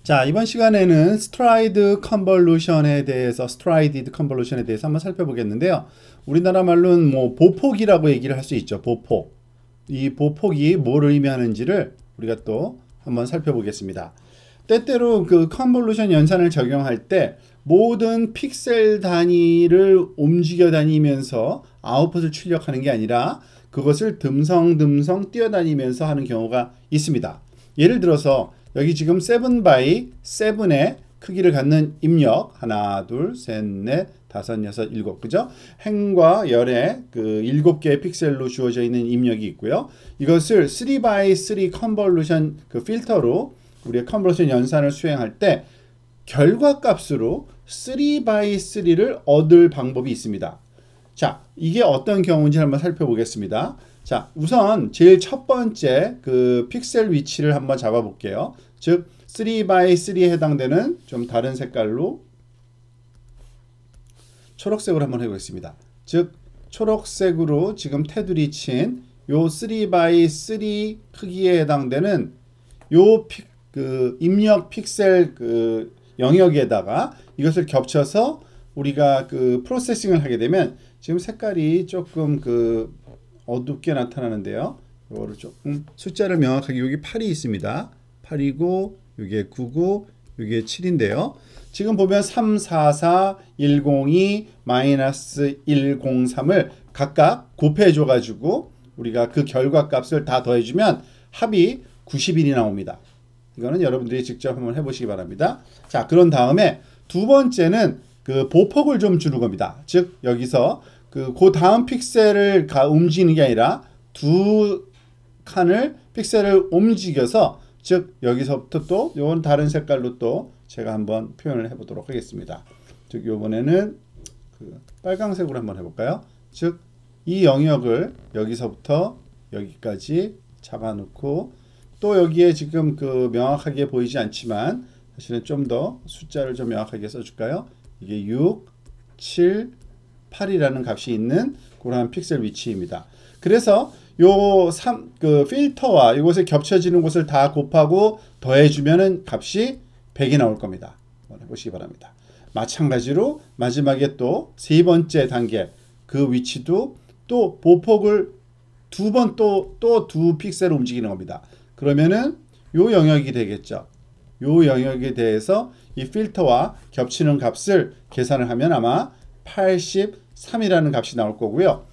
자, 이번 시간에는 스트라이드 컨볼루션에 대해서 한번 살펴보겠는데요. 우리나라 말로는 뭐 보폭이라고 얘기를 할 수 있죠. 보폭. 이 보폭이 뭘 의미하는지를 우리가 또 한번 살펴보겠습니다. 때때로 그 컨볼루션 연산을 적용할 때 모든 픽셀 단위를 움직여 다니면서 아웃풋을 출력하는 게 아니라 그것을 듬성듬성 뛰어다니면서 하는 경우가 있습니다. 예를 들어서 여기 지금 7x 7의 크기를 갖는 입력 하나, 둘, 셋, 넷, 다섯, 여섯, 일곱, 그죠? 행과 열의 그 7개의 픽셀로 주어져 있는 입력이 있고요. 이것을 3x3 컨볼루션 그 필터로 우리의 컨볼루션 연산을 수행할 때 결과값으로 3x3를 얻을 방법이 있습니다. 자, 이게 어떤 경우인지 한번 살펴보겠습니다. 자, 우선 제일 첫 번째 그 픽셀 위치를 한번 잡아 볼게요. 즉 3x3에 해당되는 좀 다른 색깔로 초록색으로 한번 해보겠습니다. 즉 초록색으로 지금 테두리 친 요 3x3 크기에 해당되는 요 그 입력 픽셀 그 영역에다가 이것을 겹쳐서 우리가 그 프로세싱을 하게 되면 지금 색깔이 조금 그 어둡게 나타나는데요. 이거를 조금 숫자를 명확하게 여기 8이 있습니다. 8이고 이게 9고 이게 7인데요. 지금 보면 344, 102, 마이너스 103을 각각 곱해 줘 가지고 우리가 그 결과값을 다 더해 주면 합이 91이 나옵니다. 이거는 여러분들이 직접 한번 해 보시기 바랍니다. 자, 그런 다음에 두 번째는 그 보폭을 좀 주는 겁니다. 즉 여기서 그 다음 픽셀을 움직이는 게 아니라 두 칸을 픽셀을 움직여서 즉 여기서부터 또 요건 다른 색깔로 또 제가 한번 표현을 해보도록 하겠습니다. 즉 요번에는 그 빨강색으로 한번 해볼까요? 즉 이 영역을 여기서부터 여기까지 잡아놓고 또 여기에 지금 그 명확하게 보이지 않지만 사실은 좀 더 숫자를 좀 명확하게 써줄까요? 이게 6, 7, 8이라는 값이 있는 그러한 픽셀 위치입니다. 그래서 요 그 필터와 이곳에 겹쳐지는 곳을 다 곱하고 더해주면은 값이 100이 나올 겁니다. 한번 해보시기 바랍니다. 마찬가지로 마지막에 또 세 번째 단계 그 위치도 또 보폭을 두 번 또 두 픽셀을 움직이는 겁니다. 그러면은 요 영역이 되겠죠. 요 영역에 대해서 이 필터와 겹치는 값을 계산을 하면 아마 83이라는 값이 나올 거고요.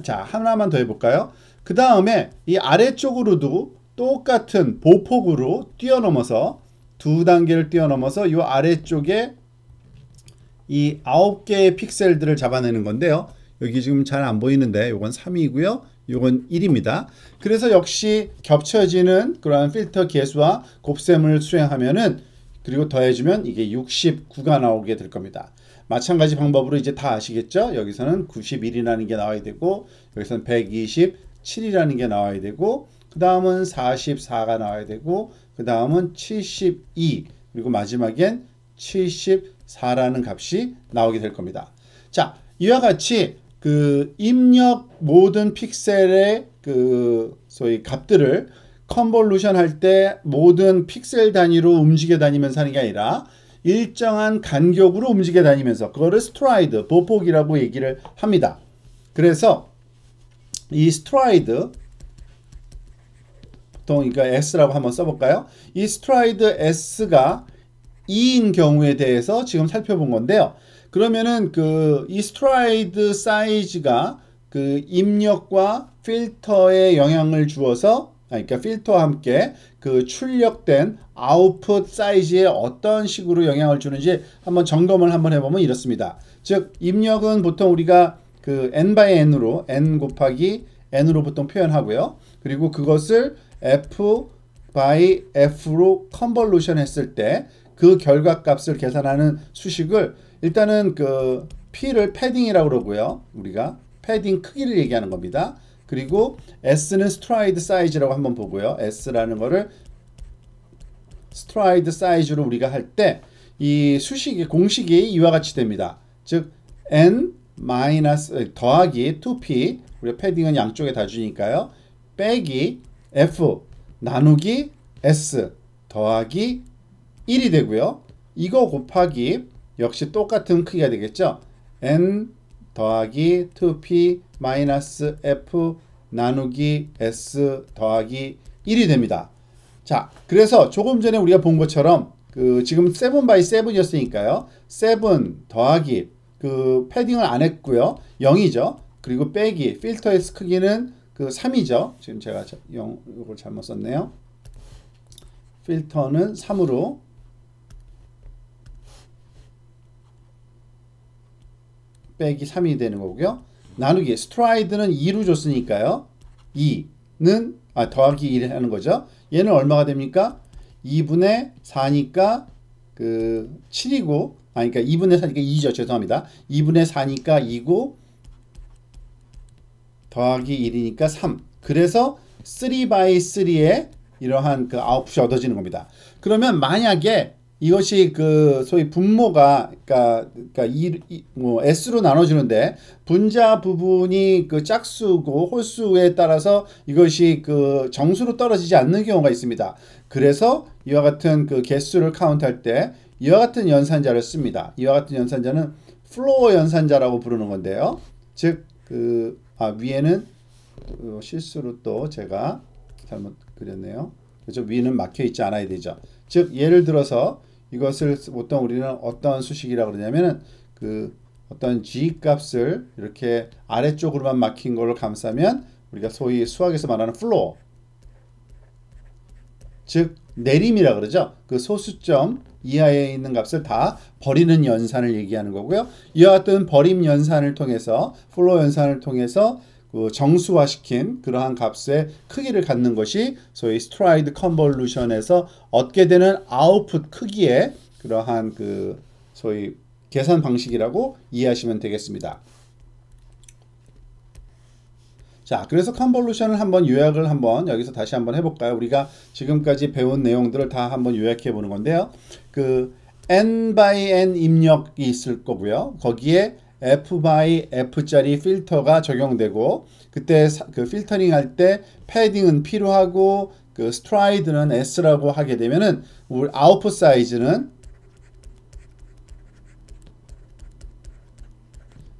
자, 하나만 더 해볼까요? 그 다음에 이 아래쪽으로도 똑같은 보폭으로 뛰어넘어서 두 단계를 뛰어넘어서 이 아래쪽에 이 9개의 픽셀들을 잡아내는 건데요. 여기 지금 잘 안 보이는데 요건 3이고요. 요건 1입니다. 그래서 역시 겹쳐지는 그러한 필터 개수와 곱셈을 수행하면은 그리고 더해주면 이게 69가 나오게 될 겁니다. 마찬가지 방법으로 이제 다 아시겠죠? 여기서는 91이라는 게 나와야 되고 여기서는 127이라는 게 나와야 되고 그 다음은 44가 나와야 되고 그 다음은 72 그리고 마지막엔 74라는 값이 나오게 될 겁니다. 자, 이와 같이 그 입력 모든 픽셀의 그 소위 값들을 컨볼루션 할 때 모든 픽셀 단위로 움직여 다니면서 하는 게 아니라 일정한 간격으로 움직여 다니면서 그거를 스트라이드, 보폭이라고 얘기를 합니다. 그래서 이 스트라이드 보통 그러니까 S라고 한번 써볼까요? 이 스트라이드 S가 2인 경우에 대해서 지금 살펴본 건데요. 그러면은 그 이 스트라이드 사이즈가 그 입력과 필터에 영향을 주어서 그러니까 필터와 함께 그 출력된 아웃풋 사이즈에 어떤 식으로 영향을 주는지 한번 점검을 한번 해보면 이렇습니다. 즉 입력은 보통 우리가 그 n by n으로 n 곱하기 n으로 보통 표현하고요. 그리고 그것을 f by f로 컨볼루션 했을 때 그 결과값을 계산하는 수식을 일단은 그 P를 패딩이라고 그러고요. 우리가 패딩 크기를 얘기하는 겁니다. 그리고 S는 스트라이드 사이즈라고 한번 보고요. S라는 거를 스트라이드 사이즈로 우리가 할 때 이 수식이 공식이 이와 같이 됩니다. 즉 N 마이너스 더하기 2P 우리가 패딩은 양쪽에 다 주니까요. 빼기 F 나누기 S 더하기 1이 되고요. 이거 곱하기 역시 똑같은 크기가 되겠죠. n 더하기 2p 마이너스 f 나누기 s 더하기 1이 됩니다. 자, 그래서 조금 전에 우리가 본 것처럼 지금 7x7이었으니까요. 7 더하기 패딩을 안 했고요. 0이죠. 그리고 빼기 필터의 크기는 3이죠. 지금 제가 이걸 잘못 썼네요. 필터는 3으로 빼기 3이 되는 거고요. 나누기 스트라이드는 2로 줬으니까요. 2는 더하기 1 하는 거죠. 얘는 얼마가 됩니까? 2분의 4니까 7이고 그러니까 2분의 4니까 2죠. 죄송합니다. 2분의 4니까 2고 더하기 1이니까 3. 그래서 3x3의 이러한 아웃풋이 얻어지는 겁니다. 그러면 만약에 이것이 소위 분모가 S로 나눠주는데 분자 부분이 짝수고 홀수에 따라서 이것이 정수로 떨어지지 않는 경우가 있습니다. 그래서 이와 같은 개수를 카운트할 때 이와 같은 연산자를 씁니다. 이와 같은 연산자는 플로어 연산자라고 부르는 건데요. 즉 위에는 실수로 또 제가 잘못 그렸네요. 그래서 위는 막혀 있지 않아야 되죠. 즉 예를 들어서 이것을 보통 우리는 어떤 수식이라고 그러냐면은 어떤 g 값을 이렇게 아래쪽으로만 막힌 걸로 감싸면 우리가 소위 수학에서 말하는 플로어, 즉 내림이라 그러죠. 소수점 이하에 있는 값을 다 버리는 연산을 얘기하는 거고요. 이와 같은 버림 연산을 통해서 플로어 연산을 통해서 정수화시킨 그러한 값의 크기를 갖는 것이 소위 스트라이드 컨볼루션에서 얻게 되는 아웃풋 크기의 그러한 소위 계산 방식이라고 이해하시면 되겠습니다. 자, 그래서 컨볼루션을 한번 요약을 여기서 다시 한번 해볼까요? 우리가 지금까지 배운 내용들을 다 한번 요약해 보는 건데요. n by n 입력이 있을 거고요. 거기에 f by f짜리 필터가 적용되고 그때 필터링 할 때 패딩은 필요하고 스트라이드는 s라고 하게 되면은 우리 아웃풋 사이즈는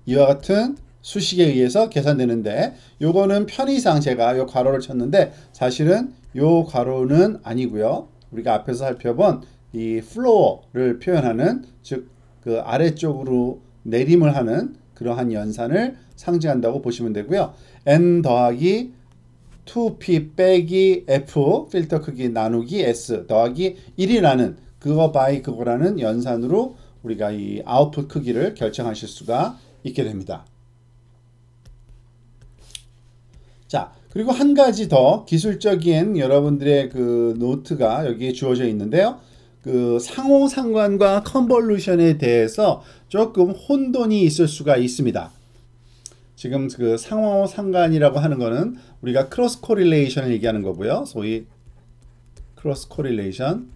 이와 같은 수식에 의해서 계산되는데 요거는 편의상 제가 요 괄호를 쳤는데 사실은 요 괄호는 아니고요. 우리가 앞에서 살펴본 이 플로어를 표현하는 즉 아래쪽으로 내림을 하는 그러한 연산을 상징한다고 보시면 되고요. n 더하기 2p 빼기 f 필터 크기 나누기 s 더하기 1이라는 그거 바이 그거라는 연산으로 우리가 이 아웃풋 크기를 결정하실 수가 있게 됩니다. 자, 그리고 한 가지 더 기술적인 여러분들의 노트가 여기에 주어져 있는데요. 상호상관과 컨볼루션에 대해서 조금 혼돈이 있을 수가 있습니다. 지금 상호상관이라고 하는 거는 우리가 크로스 코릴레이션을 얘기하는 거고요. 소위 크로스 코릴레이션.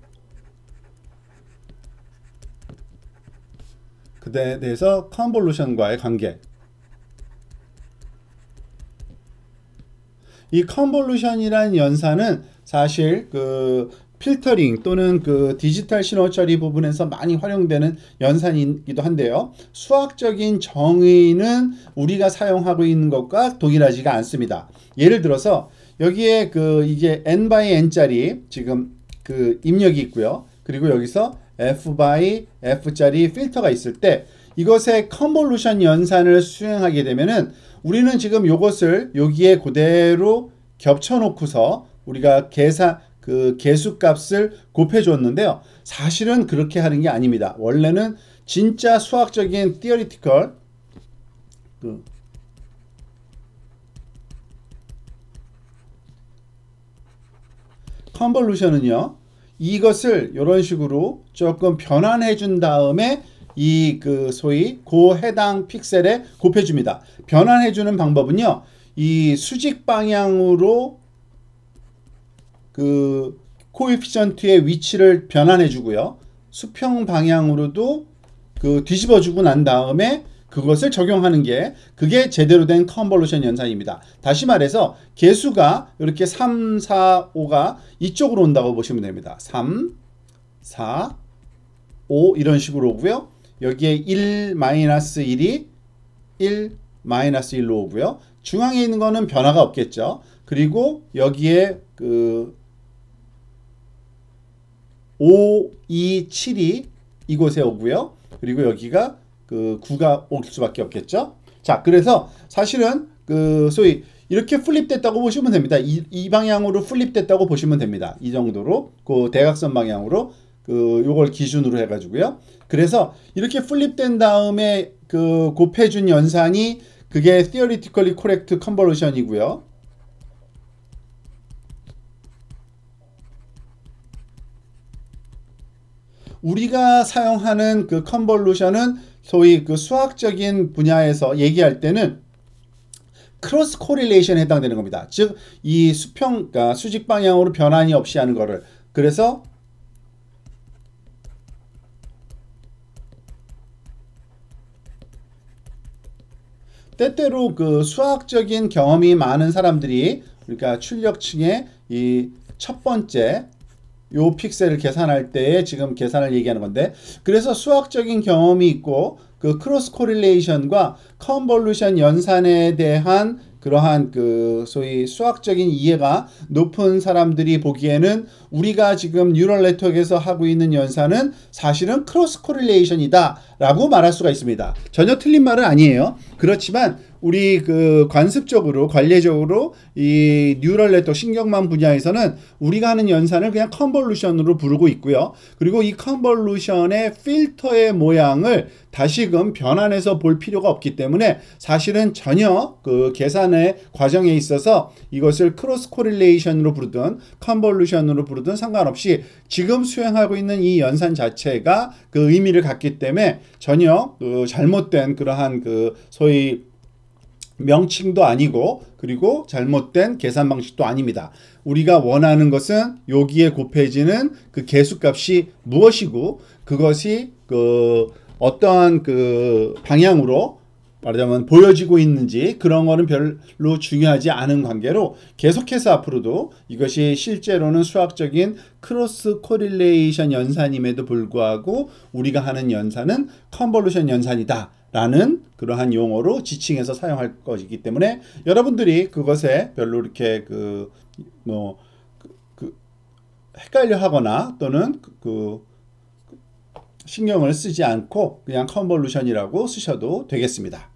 그에 대해서 컨볼루션과의 관계. 이 컨볼루션이라는 연산은 사실 필터링 또는 디지털 신호 처리 부분에서 많이 활용되는 연산이기도 한데요. 수학적인 정의는 우리가 사용하고 있는 것과 동일하지가 않습니다. 예를 들어서 여기에 이게 n by n짜리 지금 입력이 있고요. 그리고 여기서 f by f짜리 필터가 있을 때 이것의 컨볼루션 연산을 수행하게 되면은 우리는 지금 이것을 여기에 그대로 겹쳐 놓고서 우리가 개수값을 곱해 줬는데요. 사실은 그렇게 하는 게 아닙니다. 원래는 진짜 수학적인 theoretical 컨볼루션은요. 이것을 이런 식으로 조금 변환해 준 다음에 이 소위 해당 픽셀에 곱해 줍니다. 변환해 주는 방법은요. 이 수직 방향으로 코에피션트의 위치를 변환해 주고요. 수평 방향으로도 뒤집어 주고 난 다음에 그것을 적용하는 게 그게 제대로 된 컨볼루션 연산입니다. 다시 말해서 개수가 이렇게 3, 4, 5가 이쪽으로 온다고 보시면 됩니다. 3, 4, 5 이런 식으로 오고요. 여기에 1 마이너스 1이 1 마이너스 1로 오고요. 중앙에 있는 거는 변화가 없겠죠. 그리고 여기에 그 5, 2, 7이 이곳에 오고요. 그리고 여기가 그 9가 올 수밖에 없겠죠. 자, 그래서 사실은 그 소위 이렇게 플립됐다고 보시면 됩니다. 이 방향으로 플립됐다고 보시면 됩니다. 이 정도로 그 대각선 방향으로 그 요걸 기준으로 해가지고요. 그래서 이렇게 플립된 다음에 그 곱해준 연산이 그게 theoretically correct convolution이고요. 우리가 사용하는 그 컨볼루션은 소위 그 수학적인 분야에서 얘기할 때는 크로스 코릴레이션에 해당되는 겁니다. 즉, 이 수평, 그러니까 수직 방향으로 변환이 없이 하는 거를. 그래서 때때로 그 수학적인 경험이 많은 사람들이 그러니까 출력층의 이 첫 번째 요 픽셀을 계산할 때에 지금 계산을 얘기하는 건데, 그래서 수학적인 경험이 있고 그 크로스 코릴레이션과 컨볼루션 연산에 대한 그러한 그 소위 수학적인 이해가 높은 사람들이 보기에는 우리가 지금 뉴럴 네트워크에서 하고 있는 연산은 사실은 크로스 코릴레이션이다 라고 말할 수가 있습니다. 전혀 틀린 말은 아니에요. 그렇지만 우리 그 관습적으로 관례적으로 이 뉴럴 네트워크 신경망 분야에서는 우리가 하는 연산을 그냥 컨볼루션으로 부르고 있고요. 그리고 이 컨볼루션의 필터의 모양을 다시금 변환해서 볼 필요가 없기 때문에 사실은 전혀 그 계산의 과정에 있어서 이것을 크로스 코릴레이션으로 부르든 컨볼루션으로 부르든 상관없이 지금 수행하고 있는 이 연산 자체가 그 의미를 갖기 때문에 전혀 그 잘못된 그러한 그 소위 명칭도 아니고 그리고 잘못된 계산 방식도 아닙니다. 우리가 원하는 것은 여기에 곱해지는 그 개수값이 무엇이고 그것이 그 어떠한 그 방향으로 말하자면 보여지고 있는지 그런 거는 별로 중요하지 않은 관계로 계속해서 앞으로도 이것이 실제로는 수학적인 크로스 코릴레이션 연산임에도 불구하고 우리가 하는 연산은 컨볼루션 연산이다 라는 그러한 용어로 지칭해서 사용할 것이기 때문에 여러분들이 그것에 별로 이렇게 헷갈려 하거나 또는 신경을 쓰지 않고 그냥 컨볼루션이라고 쓰셔도 되겠습니다.